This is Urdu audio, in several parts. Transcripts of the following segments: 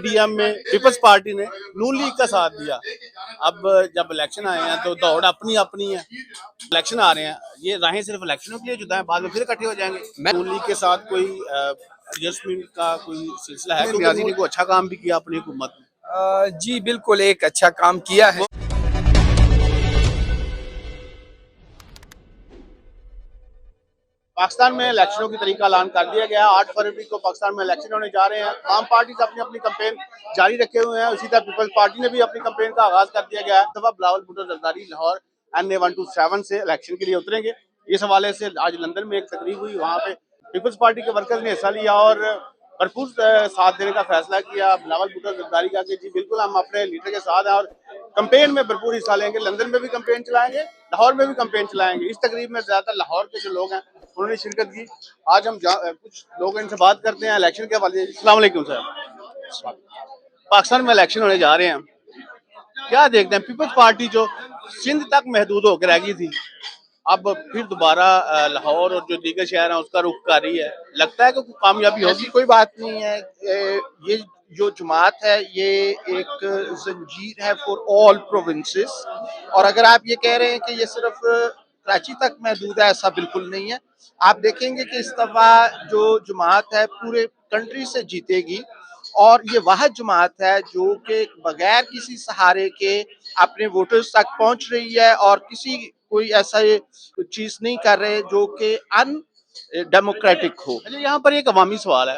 پی ڈی ایم میں پیپلز پارٹی نے نون لیگ کا ساتھ دیا. اب جب الیکشن آئے ہیں تو دوڑ اپنی اپنی ہے. الیکشن آ رہے ہیں, یہ راہیں صرف الیکشنوں کے لیے جدا ہیں, بعد میں پھر اکٹھے ہو جائیں گے. نون لیگ کے ساتھ کوئی ایڈجسٹمنٹ کا کوئی سلسلہ ہے؟ نیازی نے کوئی اچھا کام بھی کیا اپنی حکومت میں. جی بالکل ایک اچھا کام کیا ہے. پاکستان میں الیکشنوں کی طریقہ اعلان کر دیا گیا ہے. 8 فروری کو پاکستان میں الیکشن ہونے جا رہے ہیں. تمام پارٹیز اپنی اپنی کمپین جاری رکھے ہوئے ہیں. اسی طرح پیپلز پارٹی نے بھی اپنی کمپین کا آغاز کر دیا گیا ہے. دفعہ بلاول بھٹو زرداری لاہور NA-127 سے الیکشن کے لیے اتریں گے. اس حوالے سے آج لندن میں ایک تقریب ہوئی, وہاں پہ پیپلز پارٹی کے ورکرز نے حصہ لیا اور بھرپور ساتھ دینے کا فیصلہ کیا بلاول بھٹو زرداری کا کہ جی بالکل ہم اپنے لیڈر کے ساتھ ہیں اور کمپین میں بھرپور حصہ لیں گے. لندن میں بھی کمپین چلائیں گے, لاہور میں بھی کمپین چلائیں گے. اس تقریب میں زیادہ تر لاہور کے جو لوگ ہیں انہوں نے شرکت کی. آج ہم کچھ لوگ ان سے بات کرتے ہیں الیکشن کے حوالے سے. السلام علیکم صاحب. پاکستان میں الیکشن ہونے جا رہے ہیں, کیا دیکھتے ہیں پیپلز پارٹی جو سندھ تک محدود ہو کے رہ گئی تھی اب پھر دوبارہ لاہور اور جو دیگر شہر ہیں اس کا رخ کر رہی ہے, لگتا ہے کہ کامیابی ہوگی؟ کوئی بات نہیں ہے. یہ جو جماعت ہے یہ ایک زنجیر ہے فار آل پروونسز, اور اگر آپ یہ کہہ رہے ہیں کہ یہ صرف کراچی تک محدود ہے, ایسا بالکل نہیں ہے. آپ دیکھیں گے کہ اس دفعہ جو جماعت ہے پورے کنٹری سے جیتے گی, اور یہ واحد جماعت ہے جو کہ بغیر کسی سہارے کے اپنے ووٹرز تک پہنچ رہی ہے, اور کسی کوئی ایسا چیز نہیں کر رہے جو کہ ان ڈیموکریٹک ہو. یہاں پر ایک عوامی سوال ہے,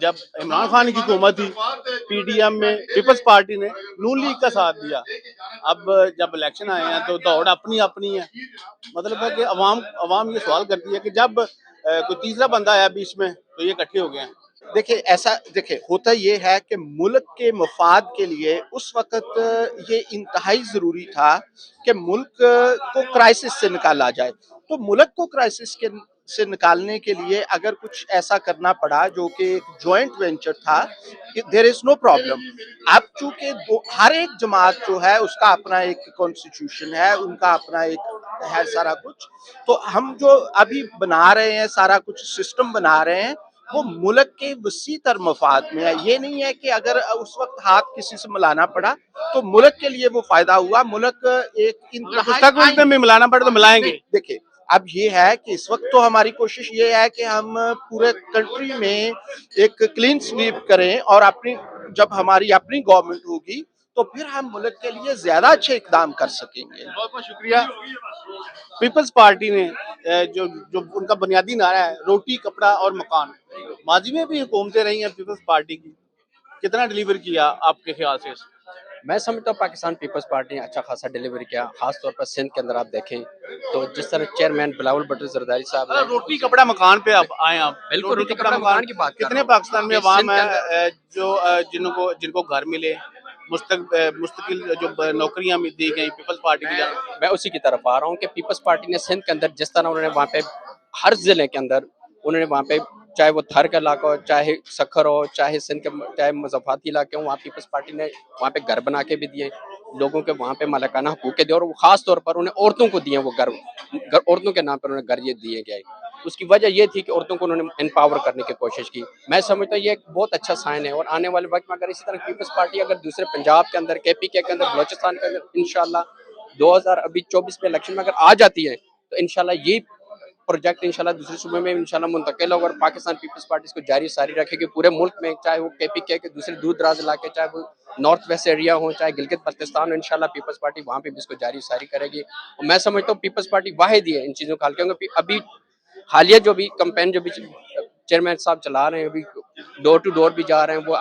جب عمران خان کی حکومت تھی پی ڈی ایم میں پیپلز پارٹی نے نون لیگ کا ساتھ دیا. اب جب الیکشن آئے ہیں تو دوڑ اپنی اپنی ہے. مطلب ہے کہ عوام یہ سوال کرتی ہے کہ جب کوئی تیسرا بندہ آیا بیچ میں تو یہ اکٹھے ہو گئے ہیں. دیکھیں ہوتا یہ ہے کہ ملک کے مفاد کے لیے اس وقت یہ انتہائی ضروری تھا کہ ملک کو کرائسس سے نکالا جائے. تو ملک کو کرائسس سے نکالنے کے لیے اگر کچھ ایسا کرنا پڑا جو کہ ایک جوائنٹ وینچر تھا, دیر از نو پرابلم. اب چونکہ ہر ایک جماعت جو ہے اس کا اپنا ایک کانسٹیٹیوشن ہے, ان کا اپنا ایک ہے سارا کچھ, تو ہم جو ابھی بنا رہے ہیں سارا کچھ سسٹم بنا رہے ہیں وہ ملک کے وسیع تر مفاد میں ہے. یہ نہیں ہے کہ اگر اس وقت ہاتھ کسی سے ملانا پڑا تو ملک کے لیے وہ فائدہ ہوا. ملک ایک مستقبل میں ملانا پڑے تو ملائیں گے. دیکھیں اب یہ ہے کہ اس وقت تو ہماری کوشش یہ ہے کہ ہم پورے کنٹری میں ایک کلین سویپ کریں, اور جب ہماری اپنی گورنمنٹ ہوگی تو پھر ہم ملک کے لیے زیادہ اچھے اقدام کر سکیں گے. بہت بہت شکریہ. پیپلز پارٹی نے جو ان کا بنیادی نعرہ ہے روٹی کپڑا اور مکان, ماضی میں بھی حکومتیں رہی ہیں پیپلز پارٹی کی, کتنا ڈیلیور کیا آپ کے خیال سے؟ میں سمجھتا ہوں پاکستان پیپلز پارٹی نے اچھا خاصا ڈیلیوری کیا, خاص طور پر سندھ کے اندر آپ دیکھیں تو جس طرح چیئرمین بلاول بھٹو زرداری صاحب نے روٹی کپڑا مکان پہ اب آئے آپ. بالکل روٹی کپڑا مکان کی بات کر رہا ہوں. کتنے پاکستان میں عوام ہے جو جن کو گھر ملے, مستقل جو نوکریاں دی گئی پیپلز پارٹی کی جانب؟ میں اسی کی طرف آ رہا ہوں کہ پیپلز پارٹی نے سندھ کے اندر جس طرح انہوں نے وہاں پہ ہر ضلع کے اندر انہوں نے وہاں پہ چاہے وہ تھر کا علاقہ ہو, چاہے سکھر ہو, چاہے سندھ کے چاہے مضافاتی علاقے ہوں, وہاں پیپلز پارٹی نے وہاں پہ گھر بنا کے بھی دیے لوگوں کے, وہاں پہ مالکانہ حقوق دیے, اور وہ خاص طور پر انہیں عورتوں کو دیے وہ گھر, عورتوں کے نام پر انہیں گھر یہ دیے گئے. اس کی وجہ یہ تھی کہ عورتوں کو انہوں نے امپاور کرنے کی کوشش کی. میں سمجھتا ہوں یہ ایک بہت اچھا سائن ہے, اور آنے والے وقت میں اگر اسی طرح پیپلز پارٹی اگر دوسرے پنجاب کے اندر, KPK کے اندر, بلوچستان کے اندر انشاءاللہ 2024 میں الیکشن میں اگر آ جاتی ہے تو انشاءاللہ یہ پروجیکٹ انشاءاللہ دوسرے صوبے میں انشاءاللہ منتقل ہوگا, اور پاکستان پیپلز پارٹی اس کو جاری ساری رکھے گی پورے ملک میں, چاہے وہ KPK کے دوسرے دور دراز علاقے, چاہے وہ نارتھ ویسٹ ایریا ہوں, چاہے گلگت بلتستان ہو, انشاءاللہ پیپلز پارٹی وہاں پہ بھی اس کو جاری ساری کرے گی. اور میں سمجھتا ہوں پیپلز پارٹی واحد ہی ہے ان چیزوں کا حل, کیونکہ ابھی حالیہ جو بھی کمپین جو بھی چیئرمین صاحب چلا رہے ہیں, ابھی ڈور ٹو ڈور بھی جا رہے ہیں, وہ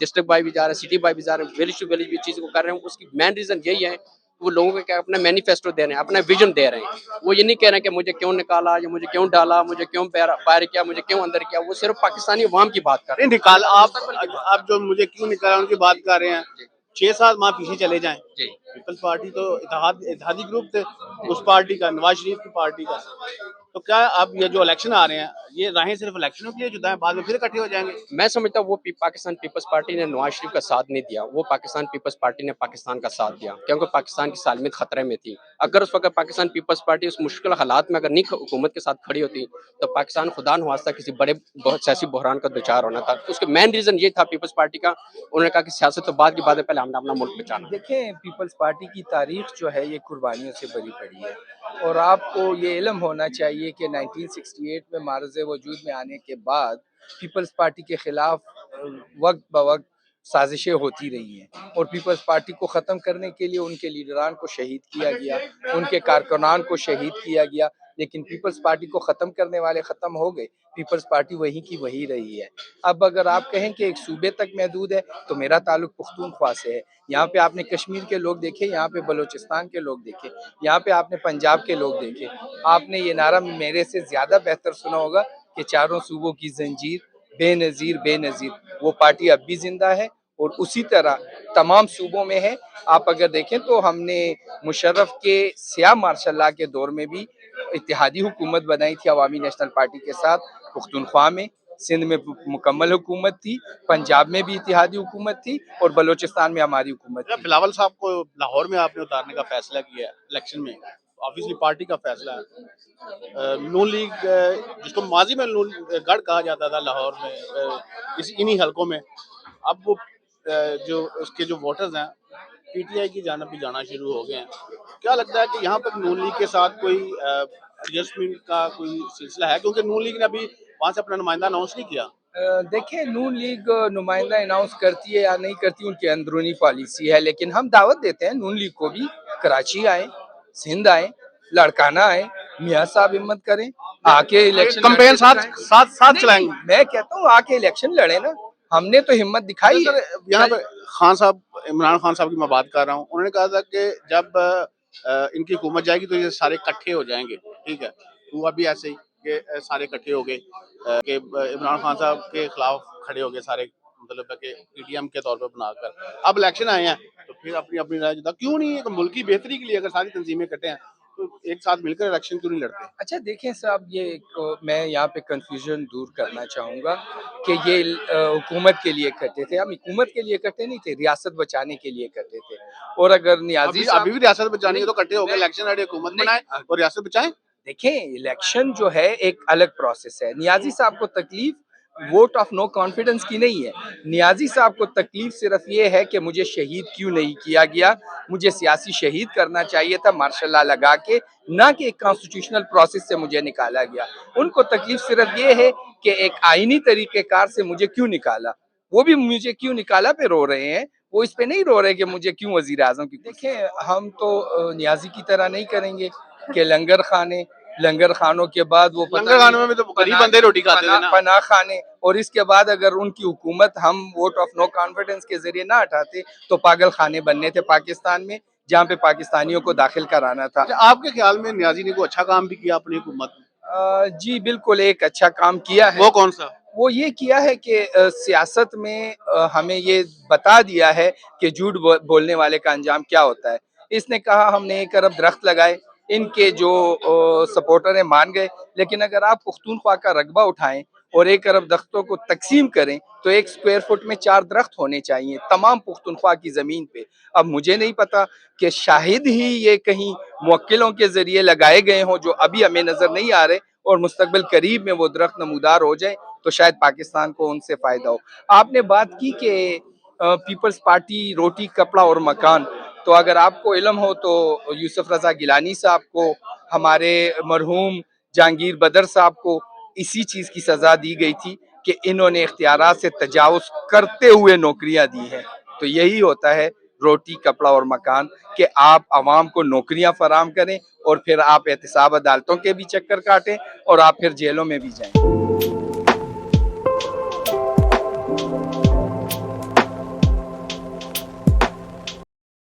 ڈسٹرکٹ بائی بھی جا رہے ہیں, سٹی بائی بھی جا رہے ہیں, ویلیج ٹو ویلیج بھی چیزوں کو کر رہے ہیں. اس کی مین ریزن یہی ہے وہ لوگوں کو کیا اپنا مینیفیسٹو دے رہے ہیں, اپنا ویژن دے رہے ہیں. وہ یہ نہیں کہہ رہے ہیں کہ مجھے کیوں نکالا, یا مجھے کیوں ڈالا, مجھے کیوں باہر کیا, مجھے کیوں اندر کیا. وہ صرف پاکستانی عوام کی بات کر رہے ہیں. نکال آپ جو مجھے کیوں نکالا ان کی بات کر رہے ہیں, 6-7 ماہ پیچھے چلے جائیں, پیپلز پارٹی تو اتحادی گروپ تھے اس پارٹی کا, نواز شریف کی پارٹی کا. تو کیا اب یہ جو الیکشن آ رہے ہیں یہ راہیں صرف الیکشنوں کے لیے جدا ہیں, بعد میں پھر اکٹھے ہو جائیں گے؟ میں سمجھتا ہوں وہ پاکستان پیپلز پارٹی نے نواز شریف کا ساتھ نہیں دیا, وہ پاکستان پیپلز پارٹی نے پاکستان کا ساتھ دیا, کیونکہ پاکستان کی سالمیت خطرے میں تھی. اگر اس وقت پاکستان پیپلز پارٹی اس مشکل حالات میں اگر نہیں حکومت کے ساتھ کھڑی ہوتی تو پاکستان خدا نخواستہ کسی بڑے سیاسی بحران کا دوچار ہونا تھا. اس کے مین ریزن یہ تھا پیپلز پارٹی کا, انہوں نے کہا کہ سیاست تو بعد کی بات ہے, پہلے ہم نے اپنا ملک بچانا. دیکھیں پیپلز پارٹی کی تاریخ جو ہے یہ قربانیوں سے بھری پڑی ہے, اور آپ کو یہ علم ہونا چاہیے کہ 1968 میں معرض وجود میں آنے کے بعد پیپلز پارٹی کے خلاف وقت بوقت سازشیں ہوتی رہی ہیں, اور پیپلز پارٹی کو ختم کرنے کے لیے ان کے لیڈران کو شہید کیا گیا, ان کے کارکنان کو شہید کیا گیا, لیکن پیپلز پارٹی کو ختم کرنے والے ختم ہو گئے, پیپلز پارٹی وہی کی وہی رہی ہے. اب اگر آپ کہیں کہ ایک صوبے تک محدود ہے تو میرا تعلق پختونخوا سے ہے. یہاں پہ آپ نے کشمیر کے لوگ دیکھے, یہاں پہ بلوچستان کے لوگ دیکھے, یہاں پہ آپ نے پنجاب کے لوگ دیکھے. آپ نے یہ نعرہ میرے سے زیادہ بہتر سنا ہوگا کہ چاروں صوبوں کی زنجیر بے نظیر بے نظیر. وہ پارٹی اب بھی زندہ ہے اور اسی طرح تمام صوبوں میں ہے. آپ اگر دیکھیں تو ہم نے مشرف کے سیاہ مارشل لاء کے دور میں بھی اتحادی حکومت بنائی تھی عوامی نیشنل پارٹی کے ساتھ پختونخوا میں, سندھ میں مکمل حکومت تھی, پنجاب میں بھی اتحادی حکومت تھی, اور بلوچستان میں ہماری حکومت تھی. بلاول صاحب کو لاہور میں آپ نے اتارنے کا فیصلہ کیا ہے الیکشن میں, آبویسلی پارٹی کا فیصلہ ہے. نون لیگ جس کو ماضی میں نون گڑھ کہا جاتا تھا لاہور میں, انہی حلقوں میں اب وہ جو اس کے جو ووٹرز ہیں پی ٹی آئی کی جانب بھی جانا شروع ہو گئے ہیں. کیا لگتا ہے کہ یہاں پر نون لیگ کے ساتھ کوئی ایڈجسٹمنٹ کا کوئی سلسلہ ہے, کیونکہ نون لیگ نے ابھی وہاں سے اپنا نمائندہ اناؤنس نہیں کیا؟ دیکھیں نون لیگ نمائندہ اناؤنس کرتی ہے یا نہیں کرتی ان کی اندرونی پالیسی ہے, لیکن ہم دعوت دیتے ہیں نون لیگ کو بھی کراچی آئیں, سندھ آئیں, لڑکانہ آئیں, میاں صاحب ہمت کریں, آ کے الیکشن کمپین ساتھ چلائیں گے. میں کہتا ہوں آ کے الیکشن لڑے نا, ہم نے تو ہمت دکھائی ہے. یہاں پہ خان صاحب, عمران خان صاحب کی میں بات کر رہا ہوں, انہوں نے کہا تھا کہ جب ان کی حکومت جائے گی تو یہ سارے اکٹھے ہو جائیں گے. ٹھیک ہے, ہوا بھی ایسے ہی کہ سارے اکٹھے ہو گئے, کہ عمران خان صاحب کے خلاف کھڑے ہو گئے سارے, مطلب ہے کہ پی ڈی ایم کے طور پہ بنا کر. اب الیکشن آئے ہیں تو پھر اپنی اپنی رائے جدا کیوں نہیں ہے, ملک کی بہتری کے لیے اگر ساری تنظیمیں اکٹھے ہیں تو ایک ساتھ مل کر الیکشن کیوں نہیں لڑتے؟ اچھا دیکھیں صاحب, یہ میں یہاں پہ کنفیوژن دور کرنا چاہوں گا کہ یہ حکومت کے لیے اکٹھے تھے. ہم حکومت کے لیے اکٹھے نہیں تھے, ریاست بچانے کے لیے اکٹھے تھے. اور اگر نیازی صاحب ابھی بھی ریاست بچانے کے تو اکٹھے ہو گئے, الیکشن لڑے, حکومت بنائے اور ریاست بچائیں. دیکھیں الیکشن جو ہے ایک الگ پروسیس ہے. نیازی صاحب کو تکلیف ووٹ آف نو کانفیڈنس کی نہیں ہے. نیازی صاحب کو تکلیف صرف یہ ہے کہ مجھے شہید کیوں نہیں کیا گیا, مجھے سیاسی شہید کرنا چاہیے تھا مارشل لا لگا کے, نہ کہ ایک کانسٹیٹیوشنل پروسیس سے مجھے نکالا گیا. ان کو تکلیف صرف یہ ہے کہ ایک آئینی طریقہ کار سے مجھے کیوں نکالا, وہ بھی مجھے کیوں نکالا پہ رو رہے ہیں, وہ اس پہ نہیں رو رہے کہ مجھے کیوں وزیر اعظم کی. دیکھیں ہم تو نیازی کی طرح نہیں کریں گے کہ لنگر خانے, لنگر خانوں کے بعد وہ لنگر خانوں میں بھی تو غریب بندے روٹی کھاتے تھے نا. پناہ خانے, اور اس کے بعد اگر ان کی حکومت ہم ووٹ آف نو کانفیڈنس کے ذریعے نہ ہٹاتے تو پاگل خانے بننے تھے پاکستان میں, جہاں پہ پاکستانیوں کو داخل کرانا تھا. آپ کے خیال میں نیازی نے کوئی اچھا کام بھی کیا اپنی حکومت میں؟ جی بالکل ایک اچھا کام کیا ہے. وہ کون سا؟ وہ یہ کیا ہے کہ سیاست میں ہمیں یہ بتا دیا ہے کہ جھوٹ بولنے والے کا انجام کیا ہوتا ہے. اس نے کہا ہم نے 1 ارب درخت لگائے, ان کے جو سپورٹر ہیں مان گئے, لیکن اگر آپ پختونخوا کا رقبہ اٹھائیں اور 1 ارب درختوں کو تقسیم کریں تو 1 اسکوائر فٹ میں 4 درخت ہونے چاہیے تمام پختونخوا کی زمین پہ. اب مجھے نہیں پتا کہ شاہد ہی یہ کہیں موکلوں کے ذریعے لگائے گئے ہوں جو ابھی ہمیں نظر نہیں آ رہے, اور مستقبل قریب میں وہ درخت نمودار ہو جائیں تو شاید پاکستان کو ان سے فائدہ ہو. آپ نے بات کی کہ پیپلز پارٹی روٹی کپڑا اور مکان, تو اگر آپ کو علم ہو تو یوسف رضا گیلانی صاحب کو, ہمارے مرحوم جہانگیر بدر صاحب کو اسی چیز کی سزا دی گئی تھی کہ انہوں نے اختیارات سے تجاوز کرتے ہوئے نوکریاں دی ہیں. تو یہی ہوتا ہے روٹی کپڑا اور مکان, کہ آپ عوام کو نوکریاں فراہم کریں اور پھر آپ احتساب عدالتوں کے بھی چکر کاٹیں اور آپ پھر جیلوں میں بھی جائیں.